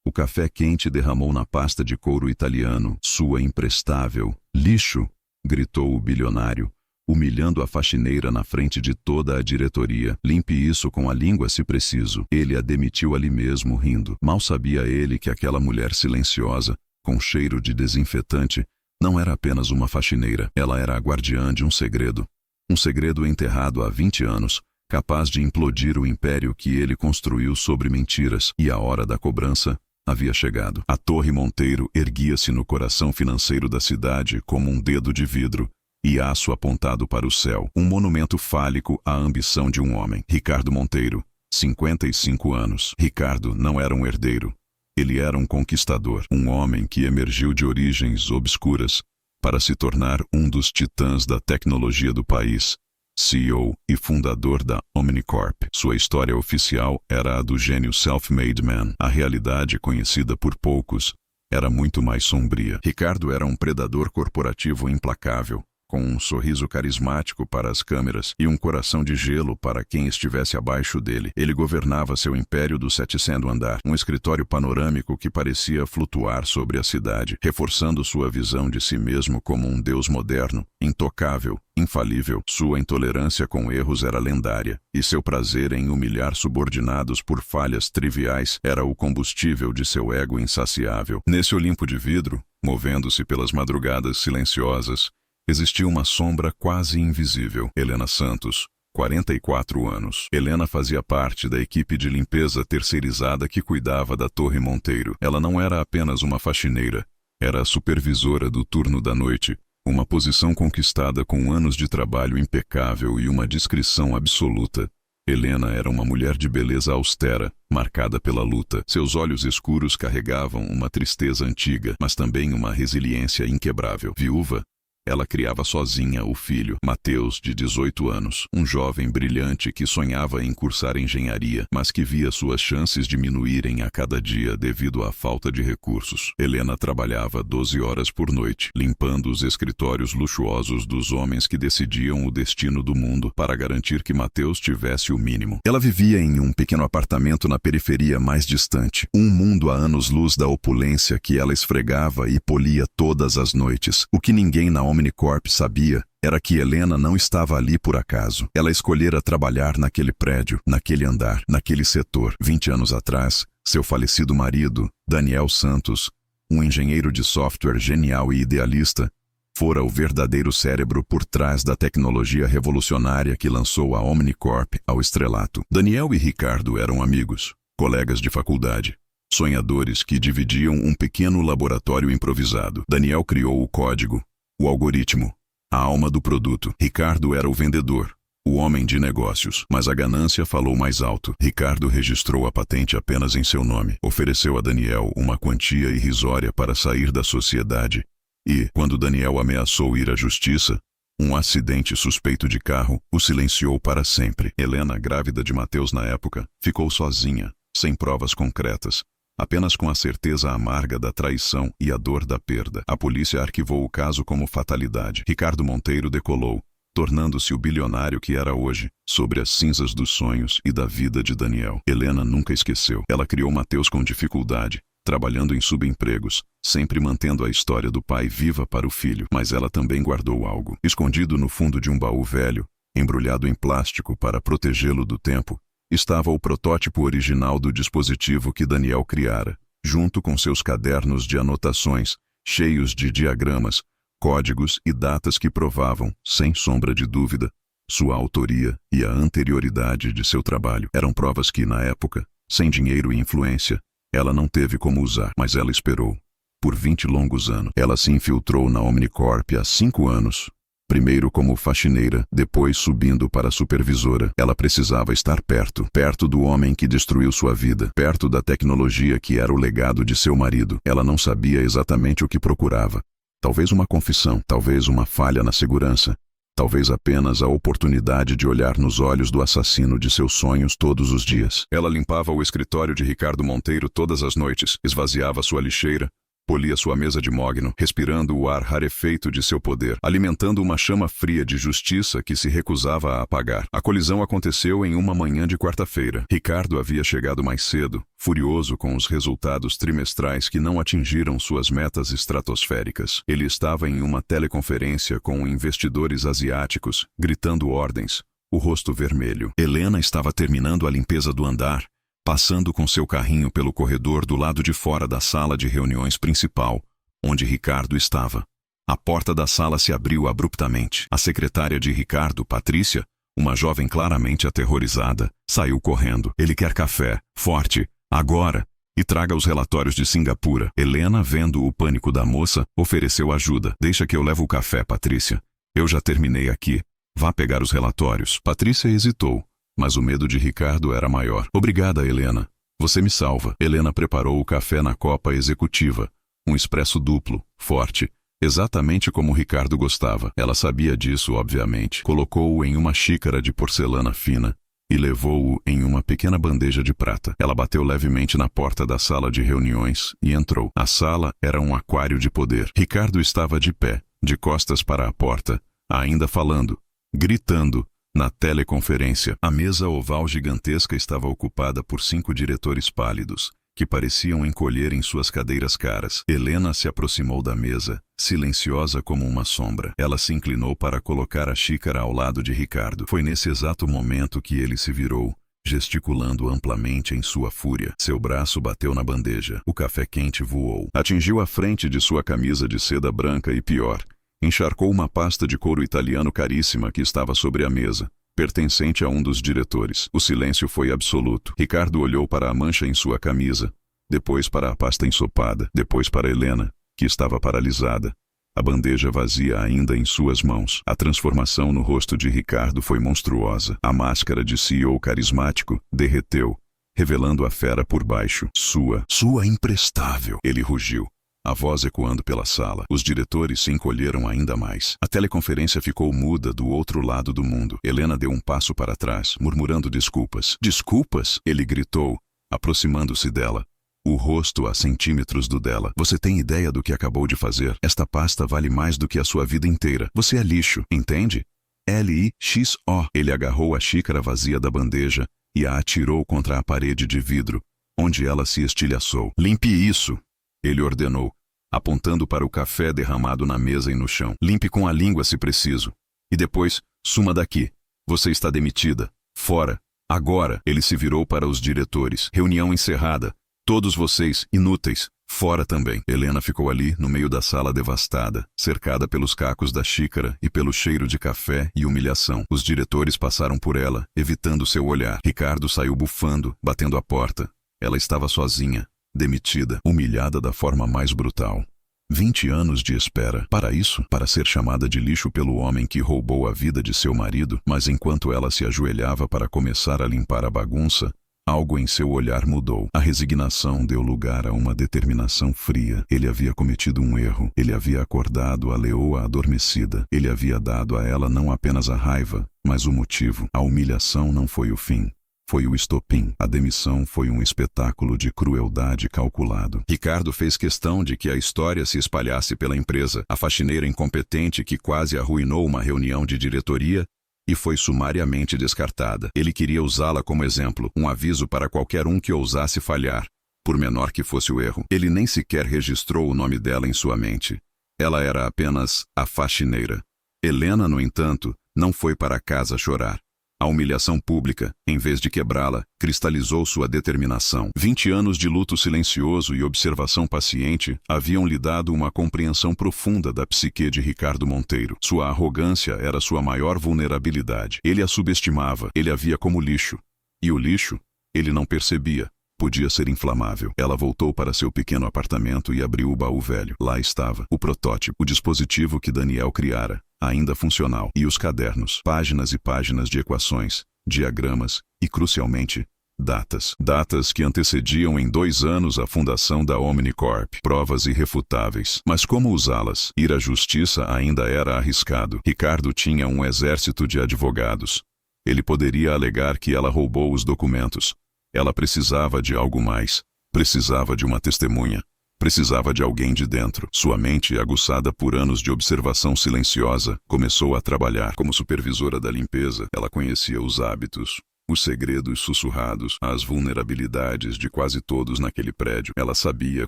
O café quente derramou na pasta de couro italiano. Sua imprestável. Lixo! Gritou o bilionário, humilhando a faxineira na frente de toda a diretoria. Limpe isso com a língua se preciso. Ele a demitiu ali mesmo, rindo. Mal sabia ele que aquela mulher silenciosa, com cheiro de desinfetante, não era apenas uma faxineira. Ela era a guardiã de um segredo. Um segredo enterrado há 20 anos, capaz de implodir o império que ele construiu sobre mentiras. E a hora da cobrança havia chegado. A Torre Monteiro erguia-se no coração financeiro da cidade como um dedo de vidro e aço apontado para o céu. Um monumento fálico à ambição de um homem. Ricardo Monteiro, 55 anos. Ricardo não era um herdeiro. Ele era um conquistador. Um homem que emergiu de origens obscuras para se tornar um dos titãs da tecnologia do país. CEO e fundador da Omnicorp. Sua história oficial era a do gênio self-made man. A realidade, conhecida por poucos, era muito mais sombria. Ricardo era um predador corporativo implacável, com um sorriso carismático para as câmeras e um coração de gelo para quem estivesse abaixo dele. Ele governava seu império do 7º andar, um escritório panorâmico que parecia flutuar sobre a cidade, reforçando sua visão de si mesmo como um deus moderno, intocável, infalível. Sua intolerância com erros era lendária, e seu prazer em humilhar subordinados por falhas triviais era o combustível de seu ego insaciável. Nesse Olimpo de vidro, movendo-se pelas madrugadas silenciosas, existia uma sombra quase invisível. Helena Santos, 44 anos. Helena fazia parte da equipe de limpeza terceirizada que cuidava da Torre Monteiro. Ela não era apenas uma faxineira, era a supervisora do turno da noite, uma posição conquistada com anos de trabalho impecável e uma discrição absoluta. Helena era uma mulher de beleza austera, marcada pela luta. Seus olhos escuros carregavam uma tristeza antiga, mas também uma resiliência inquebrável. Viúva, ela criava sozinha o filho, Mateus, de 18 anos, um jovem brilhante que sonhava em cursar engenharia, mas que via suas chances diminuírem a cada dia devido à falta de recursos. Helena trabalhava 12 horas por noite, limpando os escritórios luxuosos dos homens que decidiam o destino do mundo para garantir que Mateus tivesse o mínimo. Ela vivia em um pequeno apartamento na periferia mais distante, um mundo a anos-luz da opulência que ela esfregava e polia todas as noites. O que ninguém na Omnicorp sabia era que Helena não estava ali por acaso. Ela escolhera trabalhar naquele prédio, naquele andar, naquele setor. 20 anos atrás, seu falecido marido, Daniel Santos, um engenheiro de software genial e idealista, fora o verdadeiro cérebro por trás da tecnologia revolucionária que lançou a Omnicorp ao estrelato. Daniel e Ricardo eram amigos, colegas de faculdade, sonhadores que dividiam um pequeno laboratório improvisado. Daniel criou o código, o algoritmo, a alma do produto. Ricardo era o vendedor, o homem de negócios. Mas a ganância falou mais alto. Ricardo registrou a patente apenas em seu nome. Ofereceu a Daniel uma quantia irrisória para sair da sociedade. E, quando Daniel ameaçou ir à justiça, um acidente suspeito de carro o silenciou para sempre. Helena, grávida de Mateus na época, ficou sozinha, sem provas concretas, apenas com a certeza amarga da traição e a dor da perda. A polícia arquivou o caso como fatalidade. Ricardo Monteiro decolou, tornando-se o bilionário que era hoje, sobre as cinzas dos sonhos e da vida de Daniel. Helena nunca esqueceu. Ela criou Mateus com dificuldade, trabalhando em subempregos, sempre mantendo a história do pai viva para o filho. Mas ela também guardou algo. Escondido no fundo de um baú velho, embrulhado em plástico para protegê-lo do tempo, estava o protótipo original do dispositivo que Daniel criara, junto com seus cadernos de anotações, cheios de diagramas, códigos e datas que provavam, sem sombra de dúvida, sua autoria e a anterioridade de seu trabalho. Eram provas que, na época, sem dinheiro e influência, ela não teve como usar, mas ela esperou. Por 20 longos anos, ela se infiltrou na Omnicorp há 5 anos, primeiro como faxineira, depois subindo para supervisora. Ela precisava estar perto do homem que destruiu sua vida, perto da tecnologia que era o legado de seu marido. Ela não sabia exatamente o que procurava. Talvez uma confissão, talvez uma falha na segurança, talvez apenas a oportunidade de olhar nos olhos do assassino de seus sonhos todos os dias. Ela limpava o escritório de Ricardo Monteiro todas as noites, esvaziava sua lixeira, Polia sua mesa de mogno, respirando o ar rarefeito de seu poder, alimentando uma chama fria de justiça que se recusava a apagar. A colisão aconteceu em uma manhã de quarta-feira. Ricardo havia chegado mais cedo, furioso com os resultados trimestrais que não atingiram suas metas estratosféricas. Ele estava em uma teleconferência com investidores asiáticos, gritando ordens, o rosto vermelho. Helena estava terminando a limpeza do andar, passando com seu carrinho pelo corredor do lado de fora da sala de reuniões principal, onde Ricardo estava. A porta da sala se abriu abruptamente. A secretária de Ricardo, Patrícia, uma jovem claramente aterrorizada, saiu correndo. Ele quer café, forte, agora, e traga os relatórios de Singapura. Helena, vendo o pânico da moça, ofereceu ajuda. Deixa que eu levo o café, Patrícia. Eu já terminei aqui. Vá pegar os relatórios. Patrícia hesitou. Mas o medo de Ricardo era maior. Obrigada, Helena. Você me salva. Helena preparou o café na copa executiva. Um expresso duplo, forte, exatamente como Ricardo gostava. Ela sabia disso, obviamente. Colocou-o em uma xícara de porcelana fina e levou-o em uma pequena bandeja de prata. Ela bateu levemente na porta da sala de reuniões e entrou. A sala era um aquário de poder. Ricardo estava de pé, de costas para a porta, ainda falando, gritando, na teleconferência. A mesa oval gigantesca estava ocupada por 5 diretores pálidos, que pareciam encolher em suas cadeiras caras. Helena se aproximou da mesa, silenciosa como uma sombra. Ela se inclinou para colocar a xícara ao lado de Ricardo. Foi nesse exato momento que ele se virou, gesticulando amplamente em sua fúria. Seu braço bateu na bandeja. O café quente voou. Atingiu a frente de sua camisa de seda branca e pior, encharcou uma pasta de couro italiano caríssima que estava sobre a mesa, pertencente a um dos diretores. O silêncio foi absoluto. Ricardo olhou para a mancha em sua camisa, depois para a pasta ensopada, depois para Helena, que estava paralisada, a bandeja vazia ainda em suas mãos. A transformação no rosto de Ricardo foi monstruosa. A máscara de CEO carismático derreteu, revelando a fera por baixo. Sua imprestável, ele rugiu, a voz ecoando pela sala. Os diretores se encolheram ainda mais. A teleconferência ficou muda do outro lado do mundo. Helena deu um passo para trás, murmurando desculpas. Desculpas? Ele gritou, aproximando-se dela, o rosto a centímetros do dela. Você tem ideia do que acabou de fazer? Esta pasta vale mais do que a sua vida inteira. Você é lixo, entende? L-I-X-O. Ele agarrou a xícara vazia da bandeja e a atirou contra a parede de vidro, onde ela se estilhaçou. Limpe isso, ele ordenou, apontando para o café derramado na mesa e no chão. Limpe com a língua se preciso. E depois, suma daqui. Você está demitida. Fora. Agora. Ele se virou para os diretores. Reunião encerrada. Todos vocês, inúteis. Fora também. Helena ficou ali, no meio da sala devastada, cercada pelos cacos da xícara e pelo cheiro de café e humilhação. Os diretores passaram por ela, evitando seu olhar. Ricardo saiu bufando, batendo a porta. Ela estava sozinha, demitida, humilhada da forma mais brutal. 20 anos de espera. Para isso, para ser chamada de lixo pelo homem que roubou a vida de seu marido, mas enquanto ela se ajoelhava para começar a limpar a bagunça, algo em seu olhar mudou. A resignação deu lugar a uma determinação fria. Ele havia cometido um erro. Ele havia acordado a leoa adormecida. Ele havia dado a ela não apenas a raiva, mas o motivo. A humilhação não foi o fim. Foi o estopim. A demissão foi um espetáculo de crueldade calculado. Ricardo fez questão de que a história se espalhasse pela empresa. A faxineira incompetente que quase arruinou uma reunião de diretoria e foi sumariamente descartada. Ele queria usá-la como exemplo, um aviso para qualquer um que ousasse falhar, por menor que fosse o erro. Ele nem sequer registrou o nome dela em sua mente. Ela era apenas a faxineira. Helena, no entanto, não foi para casa chorar. A humilhação pública, em vez de quebrá-la, cristalizou sua determinação. 20 anos de luto silencioso e observação paciente haviam lhe dado uma compreensão profunda da psique de Ricardo Monteiro. Sua arrogância era sua maior vulnerabilidade. Ele a subestimava, ele a via como lixo. E o lixo, ele não percebia, podia ser inflamável. Ela voltou para seu pequeno apartamento e abriu o baú velho. Lá estava o protótipo, o dispositivo que Daniel criara, ainda funcional, e os cadernos, páginas e páginas de equações, diagramas e, crucialmente, datas. Datas que antecediam em 2 anos a fundação da Omnicorp. Provas irrefutáveis. Mas como usá-las? Ir à justiça ainda era arriscado. Ricardo tinha um exército de advogados. Ele poderia alegar que ela roubou os documentos. Ela precisava de algo mais. Precisava de uma testemunha. Precisava de alguém de dentro. Sua mente, aguçada por anos de observação silenciosa, começou a trabalhar. Como supervisora da limpeza, ela conhecia os hábitos, os segredos sussurrados, as vulnerabilidades de quase todos naquele prédio. Ela sabia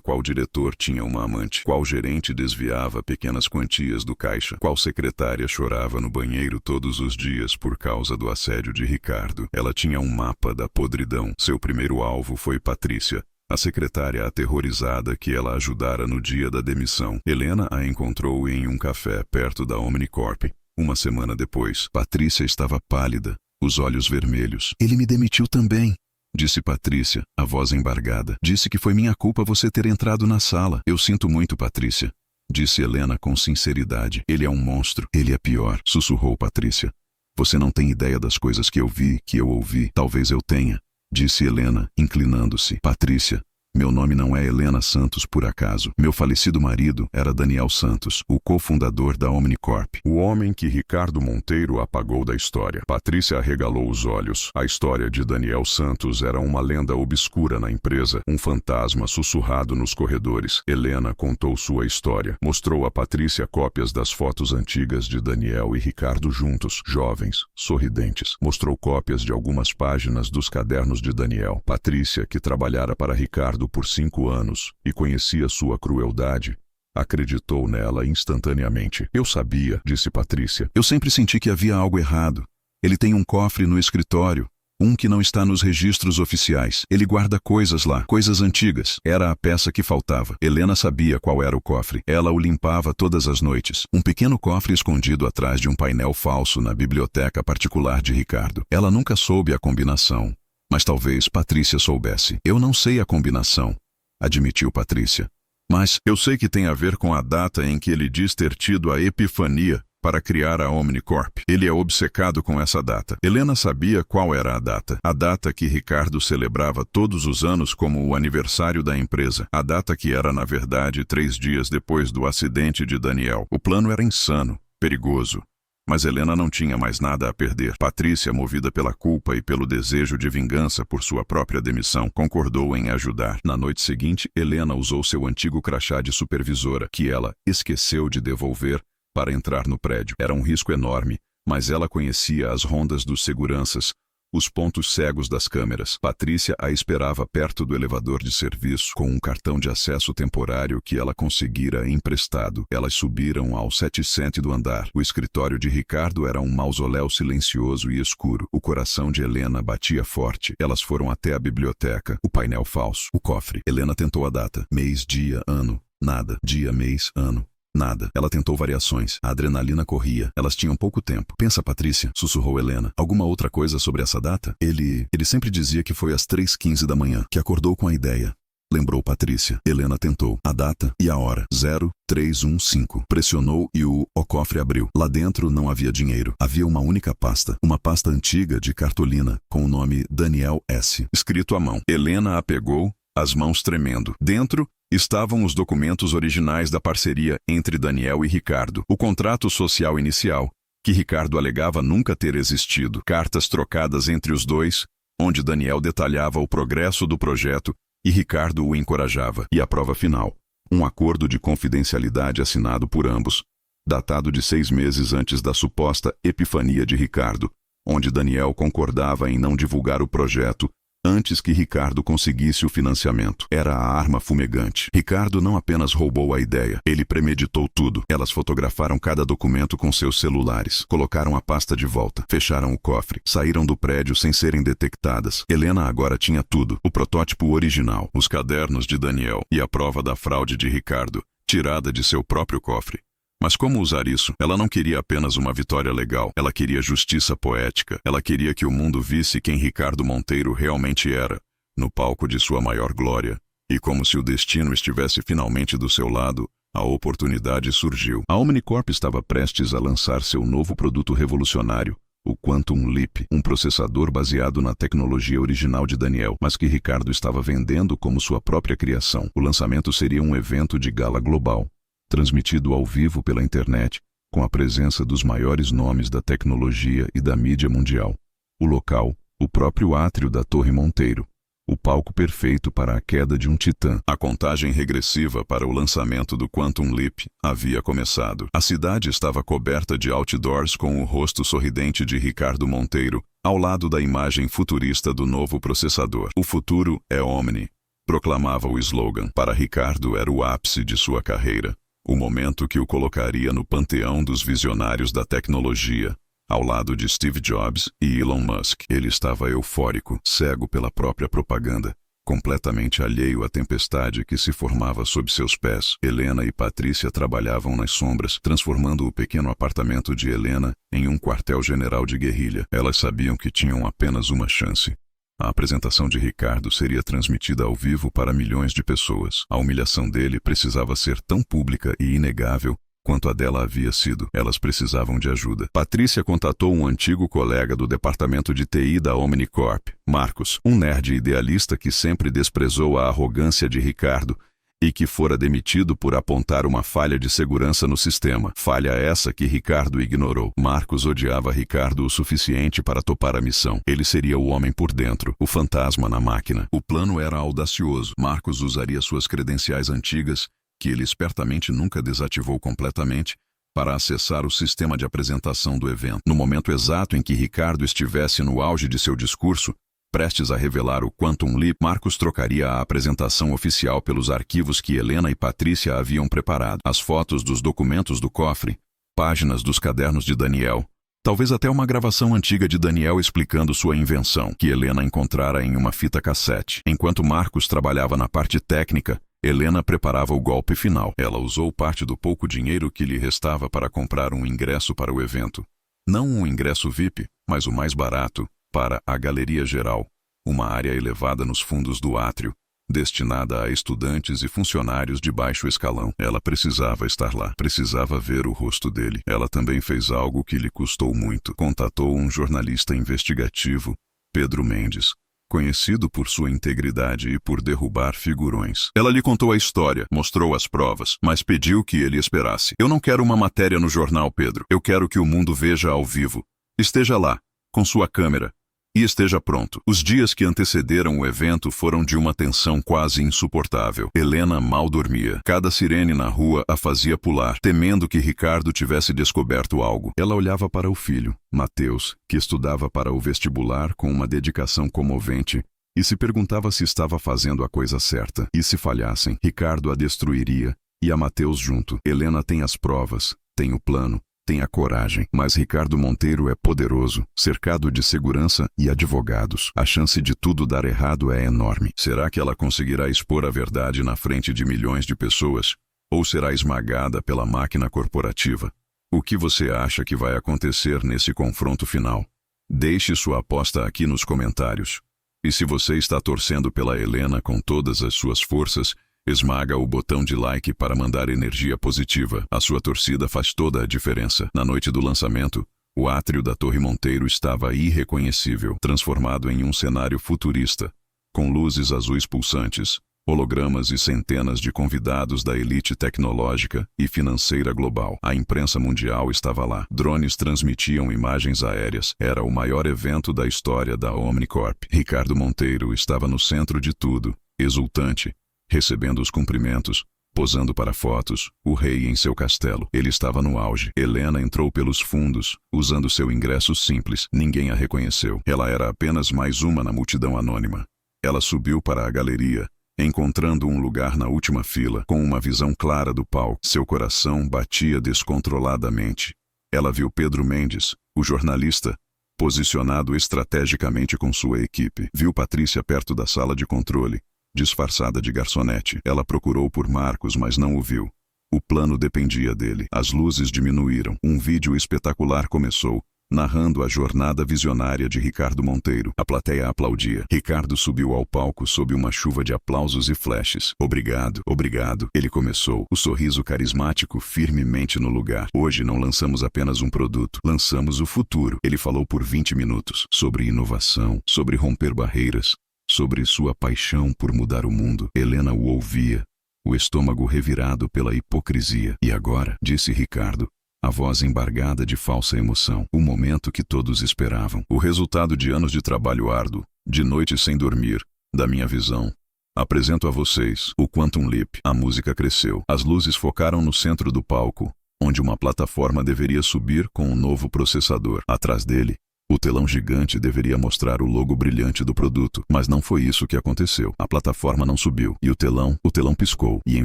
qual diretor tinha uma amante, qual gerente desviava pequenas quantias do caixa, qual secretária chorava no banheiro todos os dias por causa do assédio de Ricardo. Ela tinha um mapa da podridão. Seu primeiro alvo foi Patrícia, a secretária aterrorizada que ela ajudara no dia da demissão. Helena a encontrou em um café perto da Omnicorp. Uma semana depois, Patrícia estava pálida, os olhos vermelhos. Ele me demitiu também, disse Patrícia, a voz embargada. Disse que foi minha culpa você ter entrado na sala. Eu sinto muito, Patrícia, disse Helena com sinceridade. Ele é um monstro. Ele é pior, sussurrou Patrícia. Você não tem ideia das coisas que eu vi, que eu ouvi. Talvez eu tenha, disse Helena, inclinando-se. Patrícia, meu nome não é Helena Santos por acaso. Meu falecido marido era Daniel Santos, o cofundador da Omnicorp. O homem que Ricardo Monteiro apagou da história. Patrícia arregalou os olhos. A história de Daniel Santos era uma lenda obscura na empresa, um fantasma sussurrado nos corredores. Helena contou sua história. Mostrou a Patrícia cópias das fotos antigas de Daniel e Ricardo juntos, jovens, sorridentes. Mostrou cópias de algumas páginas dos cadernos de Daniel. Patrícia, que trabalhara para Ricardo por 5 anos e conhecia sua crueldade, acreditou nela instantaneamente. Eu sabia, disse Patrícia. Eu sempre senti que havia algo errado. Ele tem um cofre no escritório, um que não está nos registros oficiais. Ele guarda coisas lá, coisas antigas. Era a peça que faltava. Helena sabia qual era o cofre. Ela o limpava todas as noites. Um pequeno cofre escondido atrás de um painel falso na biblioteca particular de Ricardo. Ela nunca soube a combinação. Mas talvez Patrícia soubesse. Eu não sei a combinação, admitiu Patrícia. Mas eu sei que tem a ver com a data em que ele diz ter tido a epifania para criar a Omnicorp. Ele é obcecado com essa data. Helena sabia qual era a data que Ricardo celebrava todos os anos como o aniversário da empresa. A data que era, na verdade, 3 dias depois do acidente de Daniel. O plano era insano, perigoso. Mas Helena não tinha mais nada a perder. Patrícia, movida pela culpa e pelo desejo de vingança por sua própria demissão, concordou em ajudar. Na noite seguinte, Helena usou seu antigo crachá de supervisora, que ela esqueceu de devolver, para entrar no prédio. Era um risco enorme, mas ela conhecia as rondas dos seguranças, os pontos cegos das câmeras. Patrícia a esperava perto do elevador de serviço, com um cartão de acesso temporário que ela conseguira emprestado. Elas subiram ao 700º andar. O escritório de Ricardo era um mausoléu silencioso e escuro. O coração de Helena batia forte. Elas foram até a biblioteca. O painel falso. O cofre. Helena tentou a data. Mês, dia, ano. Nada. Dia, mês, ano. Nada. Ela tentou variações. A adrenalina corria. Elas tinham pouco tempo. Pensa, Patrícia, sussurrou Helena. Alguma outra coisa sobre essa data? Ele sempre dizia que foi às 3h15 da manhã, que acordou com a ideia. Lembrou Patrícia. Helena tentou. A data e a hora. 0315. Pressionou e o cofre abriu. Lá dentro não havia dinheiro. Havia uma única pasta. Uma pasta antiga de cartolina, com o nome Daniel S. escrito à mão. Helena a pegou, as mãos tremendo. Dentro estavam os documentos originais da parceria entre Daniel e Ricardo. O contrato social inicial, que Ricardo alegava nunca ter existido. Cartas trocadas entre os dois, onde Daniel detalhava o progresso do projeto e Ricardo o encorajava. E a prova final, um acordo de confidencialidade assinado por ambos, datado de 6 meses antes da suposta epifania de Ricardo, onde Daniel concordava em não divulgar o projeto antes que Ricardo conseguisse o financiamento. Era a arma fumegante. Ricardo não apenas roubou a ideia, ele premeditou tudo. Elas fotografaram cada documento com seus celulares, colocaram a pasta de volta, fecharam o cofre, saíram do prédio sem serem detectadas. Helena agora tinha tudo: o protótipo original, os cadernos de Daniel e a prova da fraude de Ricardo, tirada de seu próprio cofre. Mas como usar isso? Ela não queria apenas uma vitória legal. Ela queria justiça poética. Ela queria que o mundo visse quem Ricardo Monteiro realmente era, no palco de sua maior glória. E como se o destino estivesse finalmente do seu lado, a oportunidade surgiu. A Omnicorp estava prestes a lançar seu novo produto revolucionário, o Quantum Leap, um processador baseado na tecnologia original de Daniel, mas que Ricardo estava vendendo como sua própria criação. O lançamento seria um evento de gala global, transmitido ao vivo pela internet, com a presença dos maiores nomes da tecnologia e da mídia mundial. O local, o próprio átrio da Torre Monteiro. o palco perfeito para a queda de um titã. A contagem regressiva para o lançamento do Quantum Leap havia começado. A cidade estava coberta de outdoors com o rosto sorridente de Ricardo Monteiro, ao lado da imagem futurista do novo processador. O futuro é Omni, proclamava o slogan. Para Ricardo era o ápice de sua carreira, o momento que o colocaria no panteão dos visionários da tecnologia, ao lado de Steve Jobs e Elon Musk. Ele estava eufórico, cego pela própria propaganda, completamente alheio à tempestade que se formava sob seus pés. Helena e Patrícia trabalhavam nas sombras, transformando o pequeno apartamento de Helena em um quartel-general de guerrilha. Elas sabiam que tinham apenas uma chance. A apresentação de Ricardo seria transmitida ao vivo para milhões de pessoas. A humilhação dele precisava ser tão pública e inegável quanto a dela havia sido. Elas precisavam de ajuda. Patrícia contatou um antigo colega do departamento de TI da Omnicorp, Marcos, um nerd idealista que sempre desprezou a arrogância de Ricardo e que fora demitido por apontar uma falha de segurança no sistema. Falha essa que Ricardo ignorou. Marcos odiava Ricardo o suficiente para topar a missão. Ele seria o homem por dentro, o fantasma na máquina. O plano era audacioso. Marcos usaria suas credenciais antigas, que ele espertamente nunca desativou completamente, para acessar o sistema de apresentação do evento. No momento exato em que Ricardo estivesse no auge de seu discurso, prestes a revelar o Quantum Leap, Marcos trocaria a apresentação oficial pelos arquivos que Helena e Patrícia haviam preparado. As fotos dos documentos do cofre, páginas dos cadernos de Daniel, talvez até uma gravação antiga de Daniel explicando sua invenção, que Helena encontrara em uma fita cassete. Enquanto Marcos trabalhava na parte técnica, Helena preparava o golpe final. Ela usou parte do pouco dinheiro que lhe restava para comprar um ingresso para o evento. Não um ingresso VIP, mas o mais barato, para a Galeria Geral, uma área elevada nos fundos do átrio, destinada a estudantes e funcionários de baixo escalão. Ela precisava estar lá, precisava ver o rosto dele. Ela também fez algo que lhe custou muito. Contatou um jornalista investigativo, Pedro Mendes, conhecido por sua integridade e por derrubar figurões. Ela lhe contou a história, mostrou as provas, mas pediu que ele esperasse. Eu não quero uma matéria no jornal, Pedro. Eu quero que o mundo veja ao vivo. Esteja lá, com sua câmera, e esteja pronto. Os dias que antecederam o evento foram de uma tensão quase insuportável. Helena mal dormia. Cada sirene na rua a fazia pular, temendo que Ricardo tivesse descoberto algo. Ela olhava para o filho, Mateus, que estudava para o vestibular com uma dedicação comovente, e se perguntava se estava fazendo a coisa certa. E se falhassem, Ricardo a destruiria, e a Mateus junto. Helena tem as provas, tem o plano, tem a coragem, mas Ricardo Monteiro é poderoso, cercado de segurança e advogados. A chance de tudo dar errado é enorme. Será que ela conseguirá expor a verdade na frente de milhões de pessoas? Ou será esmagada pela máquina corporativa? O que você acha que vai acontecer nesse confronto final? Deixe sua aposta aqui nos comentários. E se você está torcendo pela Helena com todas as suas forças, esmaga o botão de like para mandar energia positiva. A sua torcida faz toda a diferença. Na noite do lançamento, o átrio da Torre Monteiro estava irreconhecível, transformado em um cenário futurista, com luzes azuis pulsantes, hologramas e centenas de convidados da elite tecnológica e financeira global. A imprensa mundial estava lá. Drones transmitiam imagens aéreas. Era o maior evento da história da Omnicorp. Ricardo Monteiro estava no centro de tudo, exultante, recebendo os cumprimentos, posando para fotos, o rei em seu castelo. Ele estava no auge. Helena entrou pelos fundos, usando seu ingresso simples. Ninguém a reconheceu. Ela era apenas mais uma na multidão anônima. Ela subiu para a galeria, encontrando um lugar na última fila, com uma visão clara do palco. Seu coração batia descontroladamente. Ela viu Pedro Mendes, o jornalista, posicionado estrategicamente com sua equipe. Viu Patrícia perto da sala de controle, disfarçada de garçonete. Ela procurou por Marcos, mas não o viu. O plano dependia dele. As luzes diminuíram. Um vídeo espetacular começou, narrando a jornada visionária de Ricardo Monteiro. A plateia aplaudia. Ricardo subiu ao palco sob uma chuva de aplausos e flashes. Obrigado, obrigado. Ele começou, o sorriso carismático firmemente no lugar. Hoje não lançamos apenas um produto, lançamos o futuro. Ele falou por 20 minutos, sobre inovação, sobre romper barreiras, sobre sua paixão por mudar o mundo. Helena o ouvia, o estômago revirado pela hipocrisia. E agora, disse Ricardo, a voz embargada de falsa emoção, o momento que todos esperavam. O resultado de anos de trabalho árduo, de noites sem dormir, da minha visão. Apresento a vocês o Quantum Leap. A música cresceu. As luzes focaram no centro do palco, onde uma plataforma deveria subir com um novo processador. Atrás dele, o telão gigante deveria mostrar o logo brilhante do produto, mas não foi isso que aconteceu. A plataforma não subiu, e o telão piscou, e em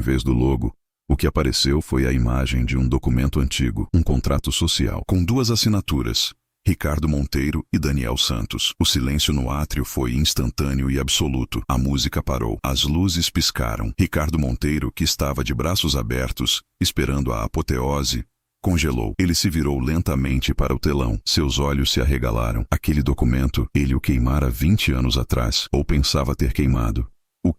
vez do logo, o que apareceu foi a imagem de um documento antigo, um contrato social, com 2 assinaturas, Ricardo Monteiro e Daniel Santos. O silêncio no átrio foi instantâneo e absoluto. A música parou. As luzes piscaram. Ricardo Monteiro, que estava de braços abertos, esperando a apoteose, congelou. Ele se virou lentamente para o telão. Seus olhos se arregalaram. Aquele documento, ele o queimara 20 anos atrás, ou pensava ter queimado. O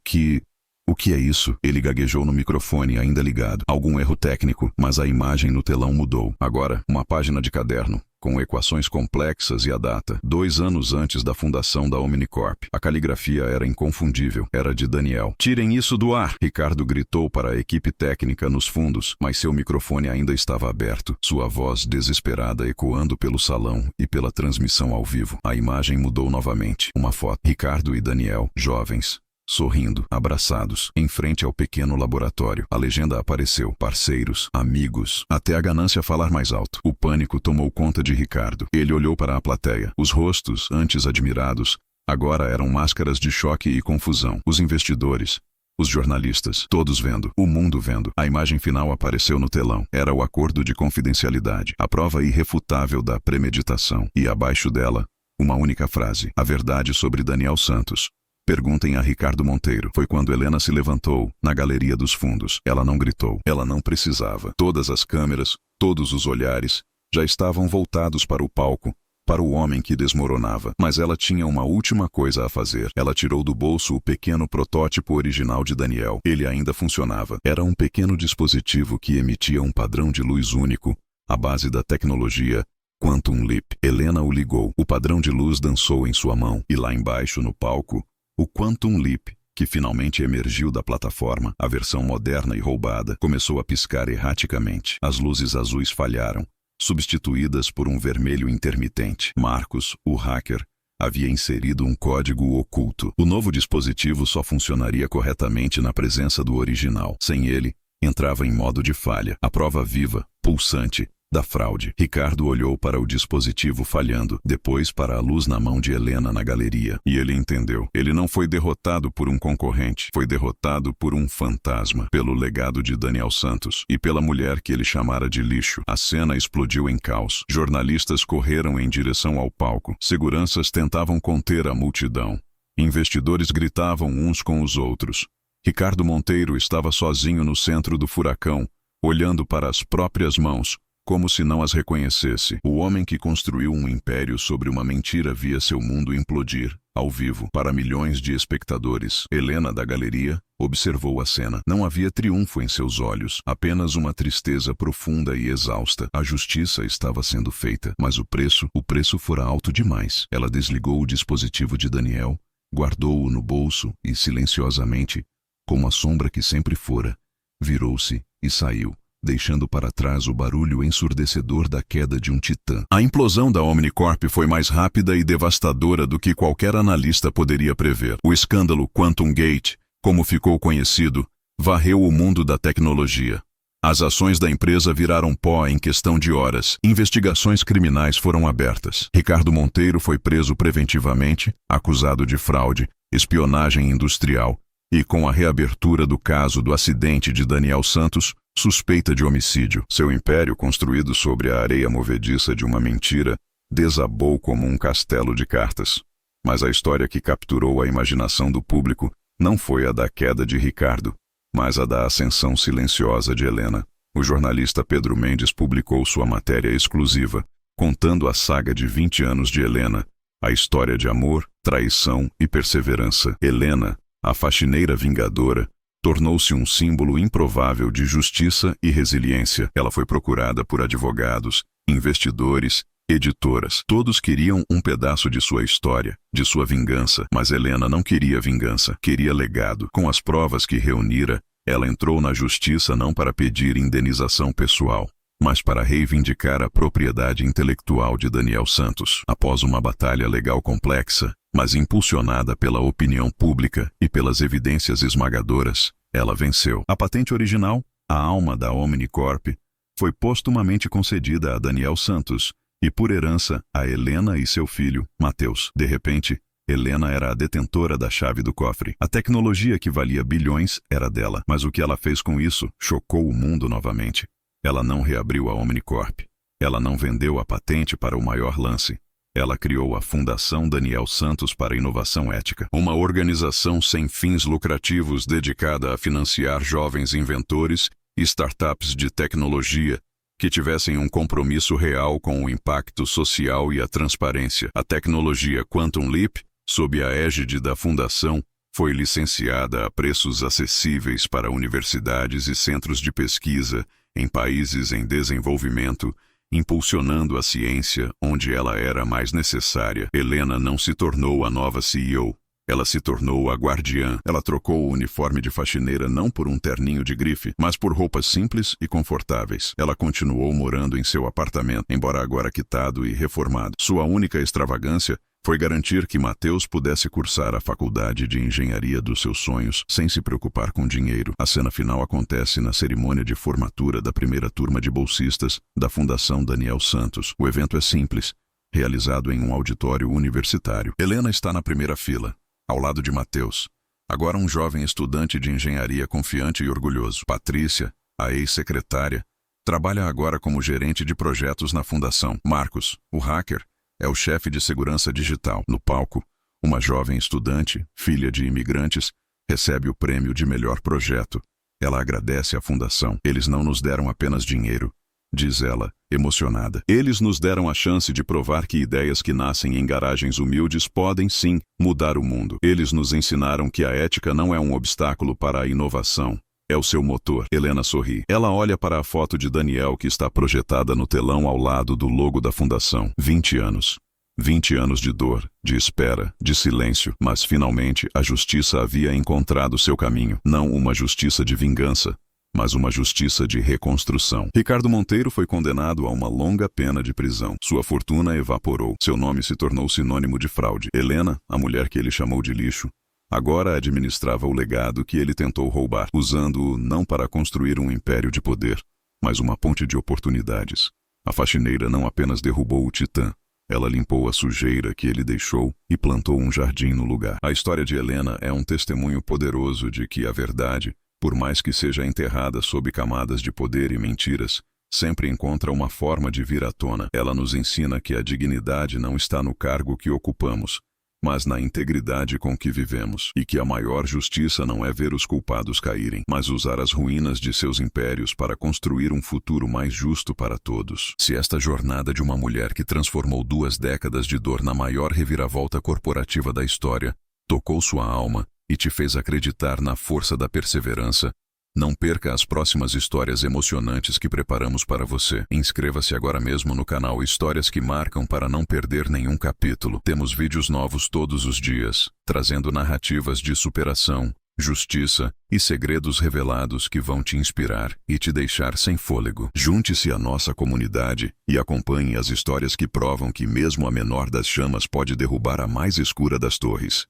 que é isso? Ele gaguejou no microfone ainda ligado. Algum erro técnico, mas a imagem no telão mudou. Agora, uma página de caderno, com equações complexas e a data. 2 anos antes da fundação da Omnicorp. A caligrafia era inconfundível. Era de Daniel. Tirem isso do ar! Ricardo gritou para a equipe técnica nos fundos, mas seu microfone ainda estava aberto. Sua voz desesperada ecoando pelo salão e pela transmissão ao vivo. A imagem mudou novamente. Uma foto. Ricardo e Daniel, jovens, sorrindo, abraçados, em frente ao pequeno laboratório. A legenda apareceu. Parceiros, amigos, até a ganância falar mais alto. O pânico tomou conta de Ricardo. Ele olhou para a plateia. Os rostos, antes admirados, agora eram máscaras de choque e confusão. Os investidores, os jornalistas, todos vendo, o mundo vendo. A imagem final apareceu no telão. Era o acordo de confidencialidade, a prova irrefutável da premeditação. E abaixo dela, uma única frase: a verdade sobre Daniel Santos. Perguntem a Ricardo Monteiro. Foi quando Helena se levantou, na galeria dos fundos. Ela não gritou. Ela não precisava. Todas as câmeras, todos os olhares, já estavam voltados para o palco, para o homem que desmoronava. Mas ela tinha uma última coisa a fazer. Ela tirou do bolso o pequeno protótipo original de Daniel. Ele ainda funcionava. Era um pequeno dispositivo que emitia um padrão de luz único, à base da tecnologia Quantum Leap. Helena o ligou. O padrão de luz dançou em sua mão. E lá embaixo, no palco, o Quantum Leap, que finalmente emergiu da plataforma, a versão moderna e roubada, começou a piscar erraticamente. As luzes azuis falharam, substituídas por um vermelho intermitente. Marcos, o hacker, havia inserido um código oculto. O novo dispositivo só funcionaria corretamente na presença do original. Sem ele, entrava em modo de falha, a prova viva, pulsante, da fraude. Ricardo olhou para o dispositivo falhando, depois para a luz na mão de Helena na galeria. E ele entendeu. Ele não foi derrotado por um concorrente. Foi derrotado por um fantasma. Pelo legado de Daniel Santos. E pela mulher que ele chamara de lixo. A cena explodiu em caos. Jornalistas correram em direção ao palco. Seguranças tentavam conter a multidão. Investidores gritavam uns com os outros. Ricardo Monteiro estava sozinho no centro do furacão, olhando para as próprias mãos, como se não as reconhecesse. O homem que construiu um império sobre uma mentira via seu mundo implodir, ao vivo, para milhões de espectadores. Helena, da galeria, observou a cena. Não havia triunfo em seus olhos, apenas uma tristeza profunda e exausta. A justiça estava sendo feita, mas o preço fora alto demais. Ela desligou o dispositivo de Daniel, guardou-o no bolso e, silenciosamente, como a sombra que sempre fora, virou-se e saiu, deixando para trás o barulho ensurdecedor da queda de um titã. A implosão da Omnicorp foi mais rápida e devastadora do que qualquer analista poderia prever. O escândalo Quantum Gate, como ficou conhecido, varreu o mundo da tecnologia. As ações da empresa viraram pó em questão de horas. Investigações criminais foram abertas. Ricardo Monteiro foi preso preventivamente, acusado de fraude, espionagem industrial, e com a reabertura do caso do acidente de Daniel Santos, suspeita de homicídio. Seu império, construído sobre a areia movediça de uma mentira, desabou como um castelo de cartas. Mas a história que capturou a imaginação do público não foi a da queda de Ricardo, mas a da ascensão silenciosa de Helena. O jornalista Pedro Mendes publicou sua matéria exclusiva, contando a saga de 20 anos de Helena, a história de amor, traição e perseverança. Helena, a faxineira vingadora, tornou-se um símbolo improvável de justiça e resiliência. Ela foi procurada por advogados, investidores, editoras. Todos queriam um pedaço de sua história, de sua vingança. Mas Helena não queria vingança, queria legado. Com as provas que reunira, ela entrou na justiça não para pedir indenização pessoal, mas para reivindicar a propriedade intelectual de Daniel Santos. Após uma batalha legal complexa, Mas impulsionada pela opinião pública e pelas evidências esmagadoras, ela venceu. A patente original, a alma da Omnicorp, foi postumamente concedida a Daniel Santos e, por herança, a Helena e seu filho, Matheus. De repente, Helena era a detentora da chave do cofre. A tecnologia que valia bilhões era dela, mas o que ela fez com isso chocou o mundo novamente. Ela não reabriu a Omnicorp. Ela não vendeu a patente para o maior lance. Ela criou a Fundação Daniel Santos para a Inovação Ética, uma organização sem fins lucrativos dedicada a financiar jovens inventores e startups de tecnologia que tivessem um compromisso real com o impacto social e a transparência. A tecnologia Quantum Leap, sob a égide da Fundação, foi licenciada a preços acessíveis para universidades e centros de pesquisa em países em desenvolvimento, impulsionando a ciência onde ela era mais necessária. Helena não se tornou a nova CEO. Ela se tornou a guardiã. Ela trocou o uniforme de faxineira não por um terninho de grife, mas por roupas simples e confortáveis. Ela continuou morando em seu apartamento, embora agora quitado e reformado. Sua única extravagância foi garantir que Matheus pudesse cursar a faculdade de engenharia dos seus sonhos sem se preocupar com dinheiro. A cena final acontece na cerimônia de formatura da primeira turma de bolsistas da Fundação Daniel Santos. O evento é simples, realizado em um auditório universitário. Helena está na primeira fila, ao lado de Matheus, agora um jovem estudante de engenharia confiante e orgulhoso. Patrícia, a ex-secretária, trabalha agora como gerente de projetos na fundação. Marcos, o hacker, é o chefe de segurança digital. No palco, uma jovem estudante, filha de imigrantes, recebe o prêmio de melhor projeto. Ela agradece à fundação. Eles não nos deram apenas dinheiro, diz ela, emocionada. Eles nos deram a chance de provar que ideias que nascem em garagens humildes podem, sim, mudar o mundo. Eles nos ensinaram que a ética não é um obstáculo para a inovação. É o seu motor. Helena sorri. Ela olha para a foto de Daniel que está projetada no telão ao lado do logo da fundação. 20 anos. 20 anos de dor, de espera, de silêncio. Mas finalmente a justiça havia encontrado seu caminho. Não uma justiça de vingança, mas uma justiça de reconstrução. Ricardo Monteiro foi condenado a uma longa pena de prisão. Sua fortuna evaporou. Seu nome se tornou sinônimo de fraude. Helena, a mulher que ele chamou de lixo, agora administrava o legado que ele tentou roubar, usando-o não para construir um império de poder, mas uma ponte de oportunidades. A faxineira não apenas derrubou o titã, ela limpou a sujeira que ele deixou e plantou um jardim no lugar. A história de Helena é um testemunho poderoso de que a verdade, por mais que seja enterrada sob camadas de poder e mentiras, sempre encontra uma forma de vir à tona. Ela nos ensina que a dignidade não está no cargo que ocupamos, mas na integridade com que vivemos, e que a maior justiça não é ver os culpados caírem, mas usar as ruínas de seus impérios para construir um futuro mais justo para todos. Se esta jornada de uma mulher que transformou 2 décadas de dor na maior reviravolta corporativa da história tocou sua alma e te fez acreditar na força da perseverança, não perca as próximas histórias emocionantes que preparamos para você. Inscreva-se agora mesmo no canal Histórias que Marcam para não perder nenhum capítulo. Temos vídeos novos todos os dias, trazendo narrativas de superação, justiça e segredos revelados que vão te inspirar e te deixar sem fôlego. Junte-se à nossa comunidade e acompanhe as histórias que provam que mesmo a menor das chamas pode derrubar a mais escura das torres.